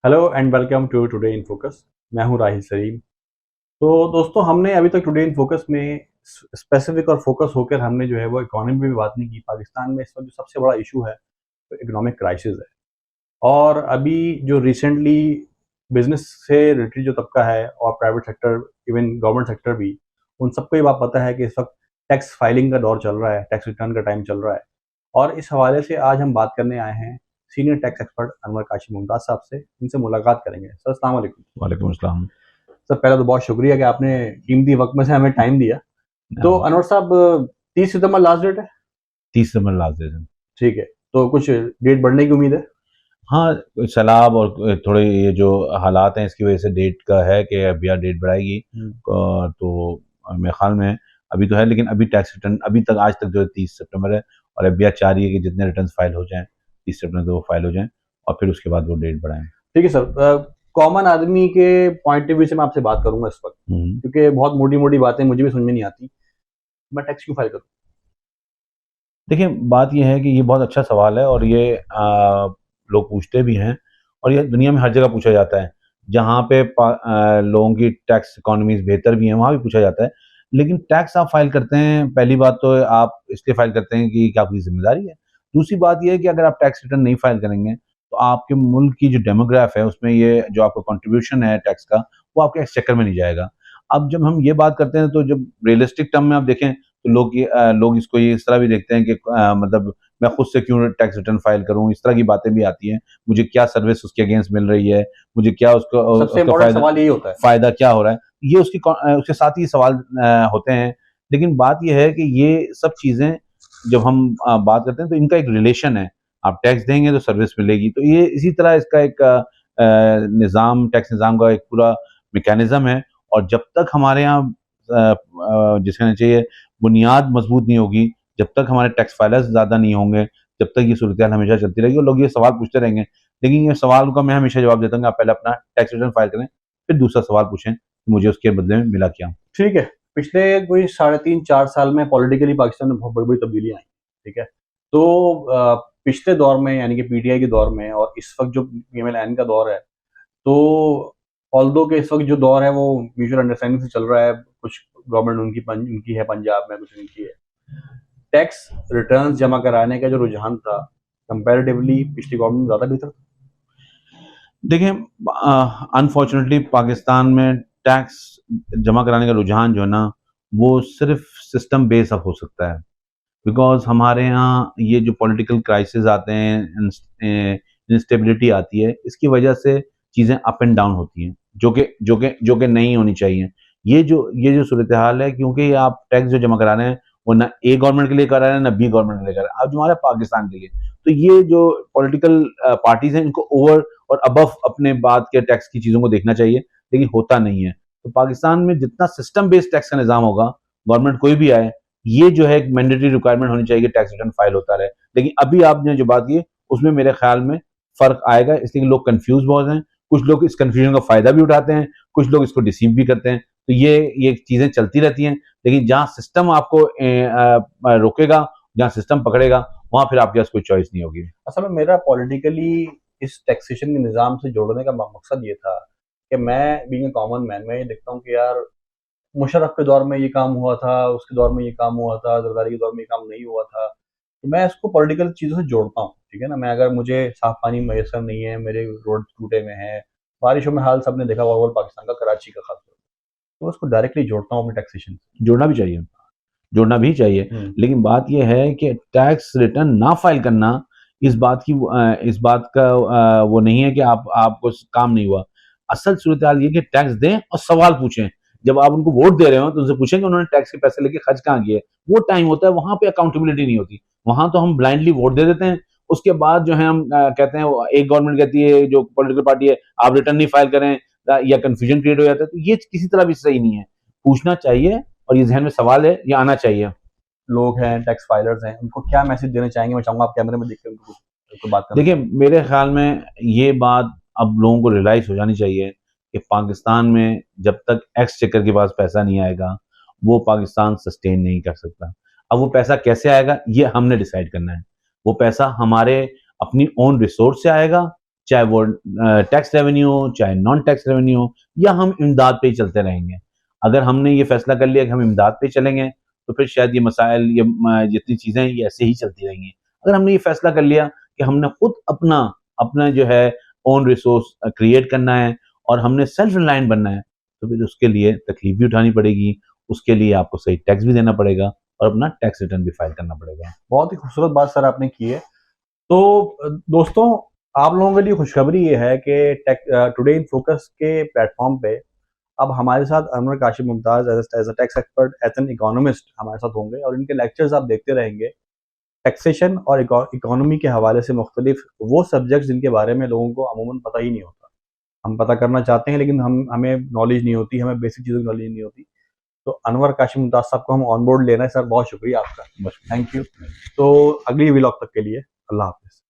Hello and welcome to today in focus. मैं हूं राहिल सलीम। तो दोस्तों, हमने अभी तक टुडे इन फोकस में स्पेसिफिक और फोकस होकर हमने जो है वो इकोनॉमी पे भी बात नहीं की। पाकिस्तान में इस वक्त जो सबसे बड़ा इशू है वो इकोनॉमिक क्राइसिस है। और अभी जो रिसेंटली बिजनेस से रिलेटेड जो तबका है और private sector, even government sector भी, उन सबको ये बात पता है कि इस वक्त टैक्स फाइलिंग का दौर चल रहा है, टैक्स रिटर्न का टाइम चल रहा है। और इस हवाले से आज हम बात करने आए हैं senior tax expert Anwar Kasim Mumtaz साहब से। इनसे मुलाकात करेंगे। सर, अस्सलाम वालेकुम। वालेकुम अस्सलाम। सर, पहले तो बहुत शुक्रिया कि आपने कीमती वक्त में से हमें टाइम दिया। तो हाँ, अनवर साहब, 30 सितंबर लास्ट डेट है। 30 नंबर लास्ट डे है। ठीक है, तो कुछ डेट बढ़ने की उम्मीद है? हाँ, सैलाब और थोड़े ये जो हालात हैं इसकी वजह से डेट का है कि अब यार डेट बढ़ाएगी। तो मेरे ख्याल में अभी तो है, लेकिन अभी टैक्स रिटर्न अभी तक आज तक जो है 30 सितंबर है। और अब चाह रही है कि जितने रिटर्न फाइल हो जाएं 30 सितंबर तो वो फाइल हो जाएं और फिर उसके बाद वो डेट बढ़ाएं। ठीक है सर। कॉमन आदमी के पॉइंट ऑफ व्यू से मैं आपसे बात करूंगा इस वक्त, हम्म। क्योंकि बहुत मोटी मोटी बातें मुझे भी समझ में नहीं आती। मैं टैक्स क्यों फाइल करूँ? देखिए, बात ये है कि ये बहुत अच्छा सवाल है और ये लोग पूछते भी हैं और ये दुनिया में हर जगह पूछा जाता है। जहाँ पे लोगों की टैक्स इकोनॉमीज़ बेहतर भी हैं, वहाँ भी पूछा जाता है। लेकिन टैक्स आप फ़ाइल करते हैं, पहली बात तो आप इसलिए फ़ाइल करते हैं कि क्या आपकी ज़िम्मेदारी है। दूसरी बात ये है कि अगर आप टैक्स रिटर्न नहीं फ़ाइल करेंगे, तो आपके मुल्क की जो डेमोग्राफ है, उसमें ये जो आपका कंट्रीब्यूशन है टैक्स का, वो आपके एक्सचेकर में नहीं जाएगा। अब जब हम ये बात करते हैं, तो जब रियलिस्टिक टर्म में आप देखें तो लोग इसको ये इस तरह भी देखते हैं कि मतलब मैं खुद से क्यों टैक्स रिटर्न फाइल करूं, इस तरह की बातें भी आती हैं। मुझे क्या सर्विस उसके अगेंस्ट मिल रही है, मुझे क्या सबसे उसका इम्पोर्टेंट फायदा सवाल यही होता है। फायदा क्या हो रहा है। ये उसके साथ ही सवाल होते हैं। लेकिन बात यह है कि ये सब चीजें जब हम बात करते हैं तो इनका एक रिलेशन है। आप टैक्स देंगे तो सर्विस मिलेगी, तो ये इसी तरह इसका एक निज़ाम, टैक्स निज़ाम का एक पूरा मैकेनिज्म है। और जब तक हमारे यहाँ जिसे कहना चाहिए बुनियाद मजबूत नहीं होगी, जब तक हमारे टैक्स फाइलर्स ज़्यादा नहीं होंगे, जब तक ये सूरत हमेशा चलती रहेगी और लोग ये सवाल पूछते रहेंगे। लेकिन ये सवाल का मैं हमेशा जवाब देता हूँ कि आप पहले अपना टैक्स रिटर्न फाइल करें, फिर दूसरा सवाल पूछें कि मुझे उसके बदले में मिला क्या। ठीक है। पिछले कोई 3.5 4 साल में पॉलिटिकली पाकिस्तान में बहुत बड़ी बड़ी तब्दीलियां आई। ठीक है। तो पिछले दौर में, यानी कि पीटीआई के दौर में, और इस वक्त जो पीएमएल-एन का दौर है, तो ऑल्दो के इस वक्त जो दौर है वो म्यूचुअल अंडरस्टैंडिंग से चल रहा है। कुछ गवर्नमेंट उनकी है पंजाब में, कुछ इनकी है। टैक्स रिटर्न्स जमा कराने का जो रुझान था, कंपैरेटिवली पिछली गवर्नमेंट ज़्यादा बेहतर था। देखिए, अनफॉर्चुनेटली पाकिस्तान में टैक्स जमा कराने का रुझान जो है ना, वो सिर्फ सिस्टम बेस अब हो सकता है। बिकॉज़ हमारे यहाँ ये जो पॉलिटिकल क्राइसिस आते हैं, इंस्टेबिलिटी आती है, इसकी वजह से चीज़ें अप एंड डाउन होती हैं, जो कि नहीं होनी चाहिए। ये जो सूरत-ए-हाल है, क्योंकि आप टैक्स जो जमा करा रहे हैं, वो ना ए गवर्नमेंट के लिए करा रहे हैं, ना बी गवर्नमेंट के लिए करा रहे हैं, अब जो हमारे पाकिस्तान के लिए। तो ये जो पॉलिटिकल पार्टीज़ हैं, इनको ओवर और अबव अपने बात के टैक्स की चीज़ों को देखना चाहिए, लेकिन होता नहीं है। तो पाकिस्तान में जितना सिस्टम बेस्ड टैक्स का निज़ाम होगा, गवर्नमेंट कोई भी आए, ये जो है एक मैंडेटरी रिक्वायरमेंट होनी चाहिए कि टैक्स रिटर्न फाइल होता रहे। लेकिन अभी आपने जो बात की उसमें मेरे ख्याल में फ़र्क आएगा, इसलिए कि लोग कन्फ्यूज़ बहुत हैं। कुछ लोग इस कन्फ्यूजन का फ़ायदा भी उठाते हैं, कुछ लोग इसको डिसीव भी करते हैं। तो ये चीज़ें चलती रहती हैं, लेकिन जहाँ सिस्टम आपको रोकेगा, जहाँ सिस्टम पकड़ेगा, वहाँ फिर आपके पास कोई चॉइस नहीं होगी। असल में मेरा पॉलिटिकली इस टैक्सेशन के निज़ाम से जोड़ने का मकसद ये था कि मैं बीइंग अ कॉमन मैन, मैं ये देखता हूँ कि यार, मुशर्रफ के दौर में ये काम हुआ था, उसके दौर में ये काम हुआ था, ज़रदारी के दौर में ये काम नहीं हुआ था। तो मैं इसको पॉलिटिकल चीज़ों से जोड़ता हूँ, ठीक है ना? मैं, अगर मुझे साफ़ पानी मैसर नहीं है, मेरे रोड टूटे हुए हैं, बारिशों में हाल सबने देखा हुआ, ओवल पाकिस्तान का, कराची का ख़ास तौर पे, तो उसको डायरेक्टली जोड़ता हूँ अपने टैक्सेशन से। जोड़ना भी चाहिए, जोड़ना भी चाहिए। हुँ। लेकिन बात ये है कि टैक्स रिटर्न ना फाइल करना इस बात का वो नहीं है कि आपको काम नहीं हुआ। असल सूरत-ए-हाल ये है कि टैक्स दें और सवाल पूछें। जब आप उनको वोट दे रहे हो तो उनसे पूछें कि उन्होंने टैक्स के पैसे लेके खर्च कहाँ किए। वो टाइम होता है, वहाँ पे अकाउंटेबिलिटी नहीं होती। वहाँ तो हम ब्लाइंडली वोट दे देते हैं। उसके बाद जो है हम कहते हैं, वो एक गवर्नमेंट कहती है, जो पॉलिटिकल पार्टी है, आप रिटर्न नहीं फाइल करें, या कन्फ्यूजन क्रिएट हो जाता है। तो ये किसी तरह भी सही नहीं है। पूछना चाहिए और ये ज़हन में सवाल है, ये आना चाहिए। लोग हैं, टैक्स फाइलर्स हैं, उनको क्या मैसेज देना चाहेंगे? मैं चाहूँगा आप कैमरे में देख के उनको उनको बात करना। देखिए, मेरे ख़्याल में ये बात अब लोगों को रियलाइज़ हो जानी चाहिए कि पाकिस्तान में जब तक एक्सचेकर के पास पैसा नहीं आएगा, वो पाकिस्तान सस्टेन नहीं कर सकता। अब वो पैसा कैसे आएगा, ये हमने डिसाइड करना है। वो पैसा हमारे अपनी ओन रिसोर्स से आएगा, चाहे वो टैक्स रेवेन्यू हो, चाहे नॉन टैक्स रेवेन्यू हो, या हम इमदाद पे ही चलते रहेंगे। अगर हमने ये फैसला कर लिया कि हम इमदाद पे चलेंगे, तो फिर शायद ये मसाइल, ये जितनी चीज़ें हैं, ये ऐसे ही चलती रहेंगी। अगर हमने ये फैसला कर लिया कि हमने खुद अपना अपना जो है ओन रिसोर्स क्रिएट करना है और हमने सेल्फ रिलायंट बनना है, तो फिर उसके लिए तकलीफ भी उठानी पड़ेगी, उसके लिए आपको सही टैक्स भी देना पड़ेगा और अपना टैक्स रिटर्न भी फाइल करना पड़ेगा। बहुत ही खूबसूरत बात सर आपने की है। तो दोस्तों, आप लोगों के लिए खुशखबरी ये है कि टुडे इन फोकस के प्लेटफॉर्म पे अब हमारे साथ Anwar Kashif Mumtaz as a tax expert, as an economist हमारे साथ होंगे और इनके लेक्चर्स आप देखते रहेंगे। टैक्सेशन और इकोनॉमी के हवाले से मुख्तलिफ वो सब्जेक्ट्स जिनके बारे में लोगों को अमूमन पता ही नहीं होता। हम पता करना चाहते हैं लेकिन हमें नॉलेज नहीं होती, हमें बेसिक चीज़ों की नॉलेज नहीं होती। तो अनवर काशिफ मुमताज़ साहब को हम ऑन बोर्ड लेना है। सर बहुत शुक्रिया आपका, थैंक यू। तो अगली व्लॉग तक के लिए अल्लाह हाफ़िज़।